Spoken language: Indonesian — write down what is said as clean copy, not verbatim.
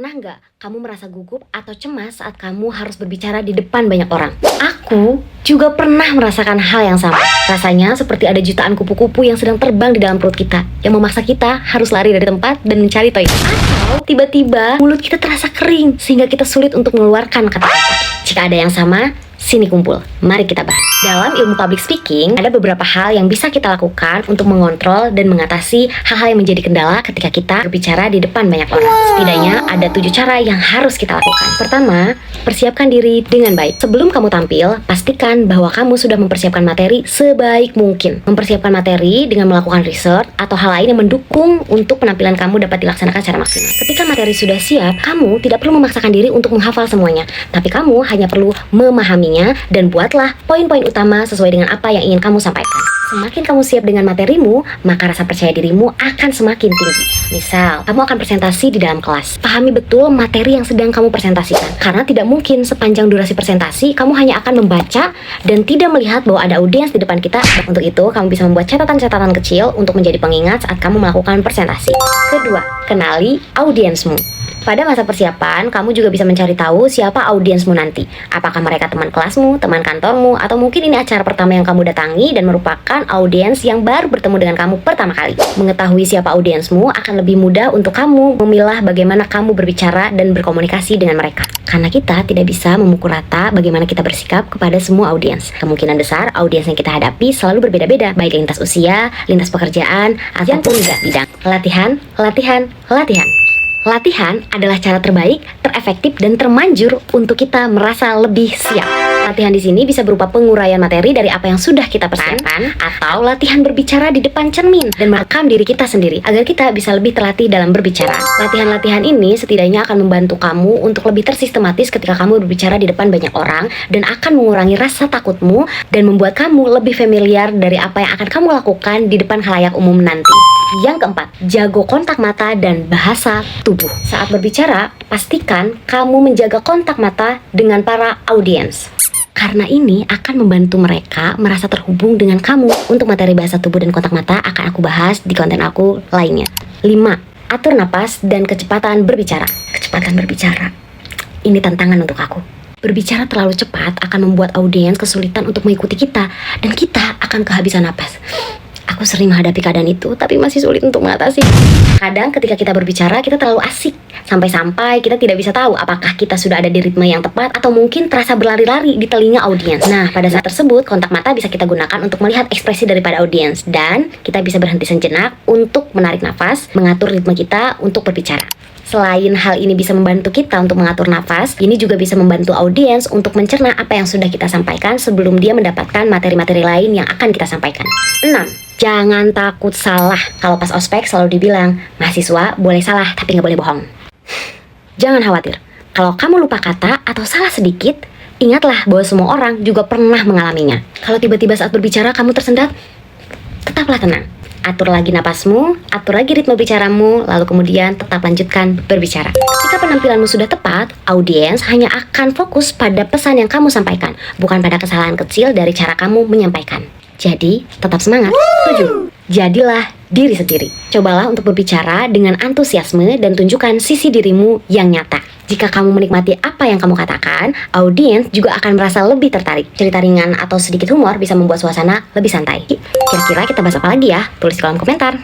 Pernah nggak kamu merasa gugup atau cemas saat kamu harus berbicara di depan banyak orang? Aku juga pernah merasakan hal yang sama. Rasanya seperti ada jutaan kupu-kupu yang sedang terbang di dalam perut kita, yang memaksa kita harus lari dari tempat dan mencari toilet. Atau tiba-tiba mulut kita terasa kering sehingga kita sulit untuk mengeluarkan kata-kata. Jika ada yang sama, sini kumpul, mari kita bahas. Dalam ilmu public speaking, ada beberapa hal yang bisa kita lakukan untuk mengontrol dan mengatasi hal-hal yang menjadi kendala ketika kita berbicara di depan banyak orang. Setidaknya ada 7 cara yang harus kita lakukan. Pertama, persiapkan diri dengan baik. Sebelum kamu tampil, pastikan bahwa kamu sudah mempersiapkan materi sebaik mungkin. Mempersiapkan materi dengan melakukan research atau hal lain yang mendukung untuk penampilan kamu dapat dilaksanakan secara maksimal. Ketika materi sudah siap, kamu tidak perlu memaksakan diri untuk menghafal semuanya, tapi kamu hanya perlu memahaminya dan buatlah poin-poin utama sesuai dengan apa yang ingin kamu sampaikan. Semakin kamu siap dengan materimu, maka rasa percaya dirimu akan semakin tinggi. Misal, kamu akan presentasi di dalam kelas. Pahami betul materi yang sedang kamu presentasikan. Karena tidak mungkin sepanjang durasi presentasi, kamu hanya akan membaca dan tidak melihat bahwa ada audiens di depan kita. Untuk itu, kamu bisa membuat catatan-catatan kecil untuk menjadi pengingat saat kamu melakukan presentasi. Kedua, kenali audiensmu. Pada masa persiapan, kamu juga bisa mencari tahu siapa audiensmu nanti. Apakah mereka teman kelasmu, teman kantormu, atau mungkin ini acara pertama yang kamu datangi dan merupakan audiens yang baru bertemu dengan kamu pertama kali. Mengetahui siapa audiensmu akan lebih mudah untuk kamu memilah bagaimana kamu berbicara dan berkomunikasi dengan mereka. Karena kita tidak bisa memukul rata bagaimana kita bersikap kepada semua audiens. Kemungkinan besar audiens yang kita hadapi selalu berbeda-beda, baik lintas usia, lintas pekerjaan, ataupun bidang. Latihan, latihan, latihan. Latihan adalah cara terbaik, terefektif, dan termanjur untuk kita merasa lebih siap. Latihan di sini bisa berupa penguraian materi dari apa yang sudah kita persiapkan, atau latihan berbicara di depan cermin dan merekam diri kita sendiri agar kita bisa lebih terlatih dalam berbicara. Latihan-latihan ini setidaknya akan membantu kamu untuk lebih tersistematis ketika kamu berbicara di depan banyak orang dan akan mengurangi rasa takutmu dan membuat kamu lebih familiar dari apa yang akan kamu lakukan di depan khalayak umum nanti. Yang keempat, jago kontak mata dan bahasa tubuh. Saat berbicara, pastikan kamu menjaga kontak mata dengan para audiens. Karena ini akan membantu mereka merasa terhubung dengan kamu. Untuk materi bahasa tubuh dan kontak mata akan aku bahas di konten aku lainnya. 5. Atur napas dan kecepatan berbicara. Kecepatan berbicara. Ini tantangan untuk aku. Berbicara terlalu cepat akan membuat audiens kesulitan untuk mengikuti kita dan kita akan kehabisan napas. Aku sering menghadapi keadaan itu, tapi masih sulit untuk mengatasi. Kadang ketika kita berbicara, kita terlalu asik. Sampai-sampai kita tidak bisa tahu apakah kita sudah ada di ritme yang tepat atau mungkin terasa berlari-lari di telinga audiens. Nah, pada saat tersebut, kontak mata bisa kita gunakan untuk melihat ekspresi daripada audiens. Dan kita bisa berhenti sejenak untuk menarik nafas, mengatur ritme kita untuk berbicara. Selain hal ini bisa membantu kita untuk mengatur nafas, ini juga bisa membantu audiens untuk mencerna apa yang sudah kita sampaikan sebelum dia mendapatkan materi-materi lain yang akan kita sampaikan. 6. Jangan takut salah. Kalau pas ospek selalu dibilang, mahasiswa boleh salah tapi nggak boleh bohong. Jangan khawatir. Kalau kamu lupa kata atau salah sedikit, ingatlah bahwa semua orang juga pernah mengalaminya. Kalau tiba-tiba saat berbicara kamu tersendat, tetaplah tenang. Atur lagi napasmu, atur lagi ritme bicaramu, lalu kemudian tetap lanjutkan berbicara. Jika penampilanmu sudah tepat, audiens hanya akan fokus pada pesan yang kamu sampaikan, bukan pada kesalahan kecil dari cara kamu menyampaikan. Jadi, tetap semangat. 7. Jadilah diri sendiri. Cobalah untuk berbicara dengan antusiasme dan tunjukkan sisi dirimu yang nyata. Jika kamu menikmati apa yang kamu katakan, audiens juga akan merasa lebih tertarik. Cerita ringan atau sedikit humor bisa membuat suasana lebih santai. Kira-kira kita bahas apa lagi ya? Tulis di kolom komentar.